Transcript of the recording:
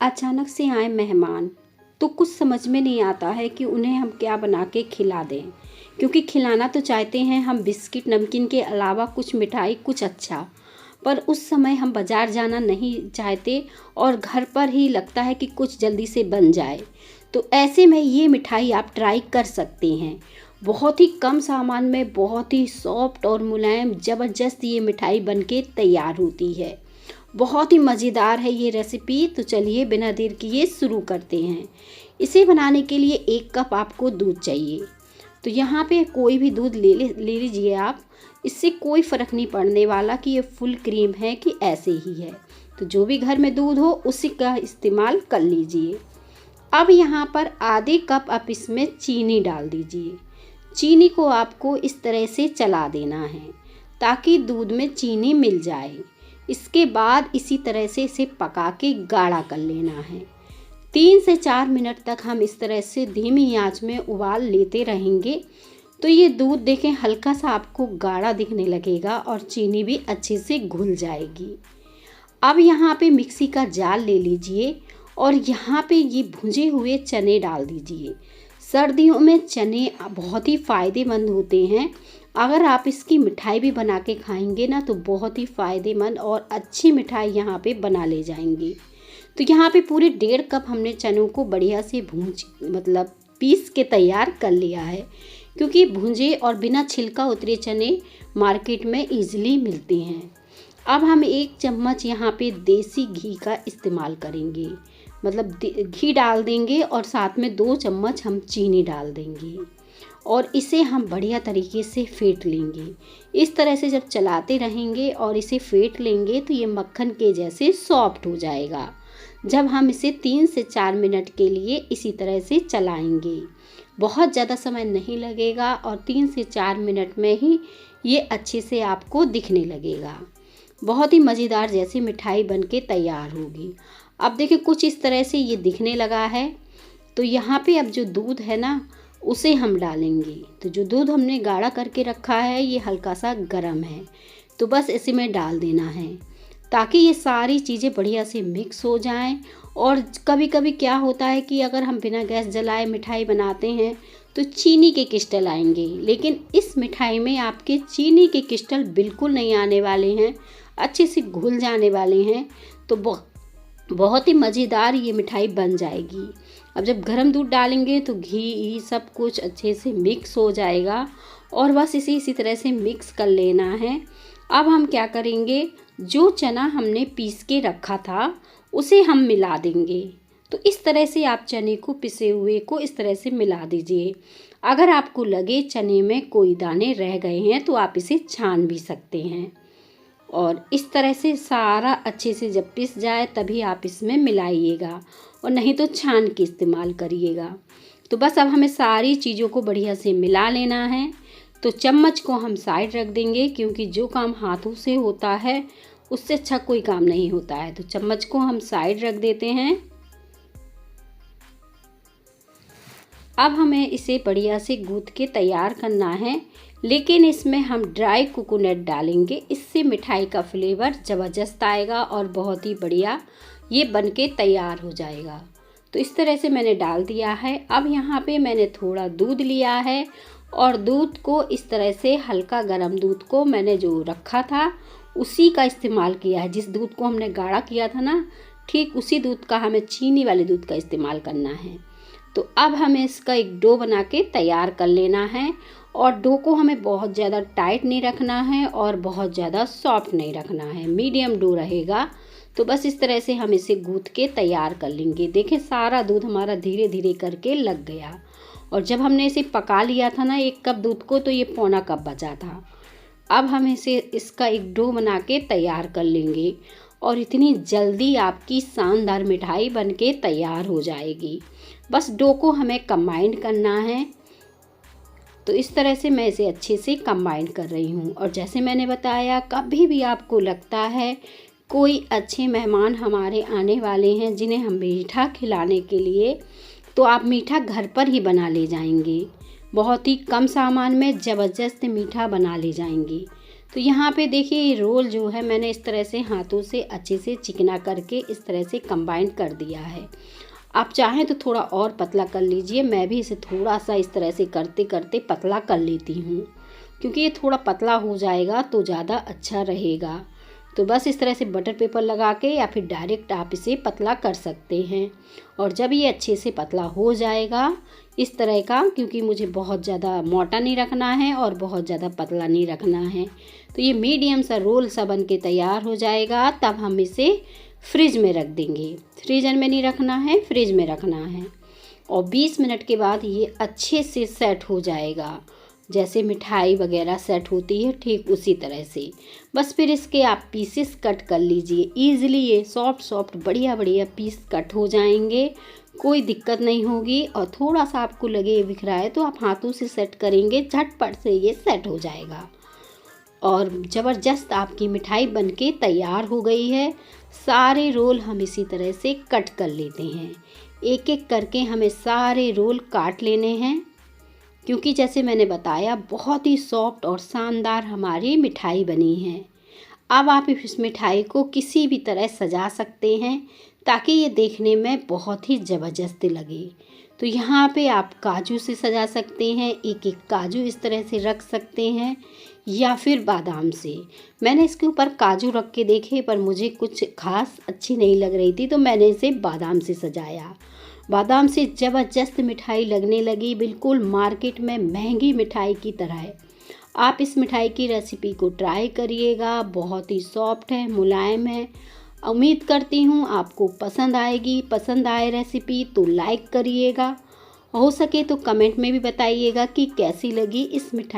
अचानक से आए मेहमान तो कुछ समझ में नहीं आता है कि उन्हें हम क्या बना के खिला दें, क्योंकि खिलाना तो चाहते हैं हम बिस्किट नमकीन के अलावा कुछ मिठाई कुछ अच्छा। पर उस समय हम बाज़ार जाना नहीं चाहते और घर पर ही लगता है कि कुछ जल्दी से बन जाए। तो ऐसे में ये मिठाई आप ट्राई कर सकते हैं। बहुत ही कम सामान में बहुत ही सॉफ्ट और मुलायम ज़बरदस्त ये मिठाई बनके तैयार होती है। बहुत ही मज़ेदार है ये रेसिपी। तो चलिए बिना देर किए शुरू करते हैं। इसे बनाने के लिए 1 कप आपको दूध चाहिए। तो यहाँ पे कोई भी दूध ले लीजिए आप। इससे कोई फ़र्क नहीं पड़ने वाला कि ये फुल क्रीम है कि ऐसे ही है। तो जो भी घर में दूध हो उसी का इस्तेमाल कर लीजिए। अब यहाँ पर आधे कप आप इसमें चीनी डाल दीजिए। चीनी को आपको इस तरह से चला देना है ताकि दूध में चीनी मिल जाए। इसके बाद इसी तरह से इसे पका के गाढ़ा कर लेना है। 3 से 4 मिनट तक हम इस तरह से धीमी आंच में उबाल लेते रहेंगे। तो ये दूध देखें हल्का सा आपको गाढ़ा दिखने लगेगा और चीनी भी अच्छे से घुल जाएगी। अब यहाँ पे मिक्सी का जार ले लीजिए और यहाँ पे ये भुने हुए चने डाल दीजिए। सर्दियों में चने बहुत ही फ़ायदेमंद होते हैं। अगर आप इसकी मिठाई भी बना के खाएंगे ना तो बहुत ही फ़ायदेमंद और अच्छी मिठाई यहाँ पे बना ले जाएंगे। तो यहाँ पे पूरे 1.5 कप हमने चनों को बढ़िया से पीस के तैयार कर लिया है, क्योंकि भुंजे और बिना छिलका उतरे चने मार्केट में ईजिली मिलते हैं। अब हम 1 चम्मच यहाँ पे देसी घी का इस्तेमाल करेंगे, घी डाल देंगे और साथ में 2 चम्मच हम चीनी डाल देंगे और इसे हम बढ़िया तरीके से फेंट लेंगे। इस तरह से जब चलाते रहेंगे और इसे फेंट लेंगे तो ये मक्खन के जैसे सॉफ्ट हो जाएगा। जब हम इसे 3 से 4 मिनट के लिए इसी तरह से चलाएंगे, बहुत ज़्यादा समय नहीं लगेगा और 3 से 4 मिनट में ही ये अच्छे से आपको दिखने लगेगा। बहुत ही मज़ेदार जैसी मिठाई बनके तैयार होगी। अब देखिए कुछ इस तरह से ये दिखने लगा है। तो यहाँ पे अब जो दूध है ना उसे हम डालेंगे। तो जो दूध हमने गाढ़ा करके रखा है ये हल्का सा गर्म है, तो बस इसी में डाल देना है ताकि ये सारी चीज़ें बढ़िया से मिक्स हो जाएं। और कभी कभी क्या होता है कि अगर हम बिना गैस जलाए मिठाई बनाते हैं तो चीनी के क्रिस्टल आएंगे, लेकिन इस मिठाई में आपके चीनी के क्रिस्टल बिल्कुल नहीं आने वाले हैं, अच्छे से घुल जाने वाले हैं। तो बहुत ही मज़ेदार ये मिठाई बन जाएगी। अब जब गर्म दूध डालेंगे तो घी सब कुछ अच्छे से मिक्स हो जाएगा और बस इसी तरह से मिक्स कर लेना है। अब हम क्या करेंगे, जो चना हमने पीस के रखा था उसे हम मिला देंगे। तो इस तरह से आप चने को पिसे हुए को इस तरह से मिला दीजिए। अगर आपको लगे चने में कोई दाने रह गए हैं तो आप इसे छान भी सकते हैं। और इस तरह से सारा अच्छे से जब पिस जाए तभी आप इसमें मिलाइएगा और नहीं तो छान के इस्तेमाल करिएगा। तो बस अब हमें सारी चीज़ों को बढ़िया से मिला लेना है। तो चम्मच को हम साइड रख देंगे, क्योंकि जो काम हाथों से होता है उससे अच्छा कोई काम नहीं होता है। तो चम्मच को हम साइड रख देते हैं। अब हमें इसे बढ़िया से गूँथ के तैयार करना है, लेकिन इसमें हम ड्राई कोकोनट डालेंगे। इससे मिठाई का फ्लेवर ज़बरदस्त आएगा और बहुत ही बढ़िया ये बनके तैयार हो जाएगा। तो इस तरह से मैंने डाल दिया है। अब यहाँ पे मैंने थोड़ा दूध लिया है और दूध को इस तरह से हल्का गर्म दूध को मैंने जो रखा था उसी का इस्तेमाल किया है। जिस दूध को हमने गाढ़ा किया था ना, ठीक उसी दूध का हमें चीनी वाले दूध का इस्तेमाल करना है। तो अब हमें इसका एक डो बना के तैयार कर लेना है और डो को हमें बहुत ज़्यादा टाइट नहीं रखना है और बहुत ज़्यादा सॉफ्ट नहीं रखना है, मीडियम डो रहेगा। तो बस इस तरह से हम इसे गूँथ के तैयार कर लेंगे। देखें सारा दूध हमारा धीरे धीरे करके लग गया और जब हमने इसे पका लिया था ना 1 कप दूध को, तो ये पौना कप बचा था। अब हम इसका एक डो बना के तैयार कर लेंगे और इतनी जल्दी आपकी शानदार मिठाई बनके तैयार हो जाएगी। बस डो को हमें कंबाइन करना है। तो इस तरह से मैं इसे अच्छे से कंबाइन कर रही हूँ। और जैसे मैंने बताया, कभी भी आपको लगता है कोई अच्छे मेहमान हमारे आने वाले हैं जिन्हें हम मीठा खिलाने के लिए, तो आप मीठा घर पर ही बना ले जाएंगे। बहुत ही कम सामान में ज़बरदस्त मीठा बना ले जाएंगे। तो यहाँ पे देखिए ये रोल जो है मैंने इस तरह से हाथों से अच्छे से चिकना करके इस तरह से कंबाइन कर दिया है। आप चाहें तो थोड़ा और पतला कर लीजिए, मैं भी इसे थोड़ा सा इस तरह से करते करते पतला कर लेती हूँ, क्योंकि ये थोड़ा पतला हो जाएगा तो ज़्यादा अच्छा रहेगा। तो बस इस तरह से बटर पेपर लगा के या फिर डायरेक्ट आप इसे पतला कर सकते हैं। और जब ये अच्छे से पतला हो जाएगा इस तरह का, क्योंकि मुझे बहुत ज़्यादा मोटा नहीं रखना है और बहुत ज़्यादा पतला नहीं रखना है, तो ये मीडियम सा रोल सा बन के तैयार हो जाएगा। तब हम इसे फ्रिज में रख देंगे। फ्रीजर में नहीं रखना है, फ्रिज में रखना है। और 20 मिनट के बाद ये अच्छे से सेट हो जाएगा, जैसे मिठाई वगैरह सेट होती है ठीक उसी तरह से। बस फिर इसके आप पीसेस कट कर लीजिए। ईज़िली ये सॉफ्ट सॉफ्ट बढ़िया बढ़िया पीस कट हो जाएंगे, कोई दिक्कत नहीं होगी। और थोड़ा सा आपको लगे ये बिखरा है तो आप हाथों से सेट करेंगे, झटपट से ये सेट हो जाएगा। और ज़बरदस्त आपकी मिठाई बनके तैयार हो गई है। सारे रोल हम इसी तरह से कट कर लेते हैं। एक एक करके हमें सारे रोल काट लेने हैं, क्योंकि जैसे मैंने बताया बहुत ही सॉफ्ट और शानदार हमारी मिठाई बनी है। अब आप इस मिठाई को किसी भी तरह सजा सकते हैं ताकि ये देखने में बहुत ही ज़बरदस्त लगे। तो यहाँ पे आप काजू से सजा सकते हैं, एक एक काजू इस तरह से रख सकते हैं, या फिर बादाम से। मैंने इसके ऊपर काजू रख के देखे पर मुझे कुछ खास अच्छी नहीं लग रही थी, तो मैंने इसे बादाम से सजाया। बादाम से ज़बरदस्त मिठाई लगने लगी, बिल्कुल मार्केट में महंगी मिठाई की तरह है। आप इस मिठाई की रेसिपी को ट्राई करिएगा, बहुत ही सॉफ्ट है, मुलायम है। उम्मीद करती हूँ आपको पसंद आएगी। पसंद आए रेसिपी तो लाइक करिएगा, हो सके तो कमेंट में भी बताइएगा कि कैसी लगी इस मिठाई।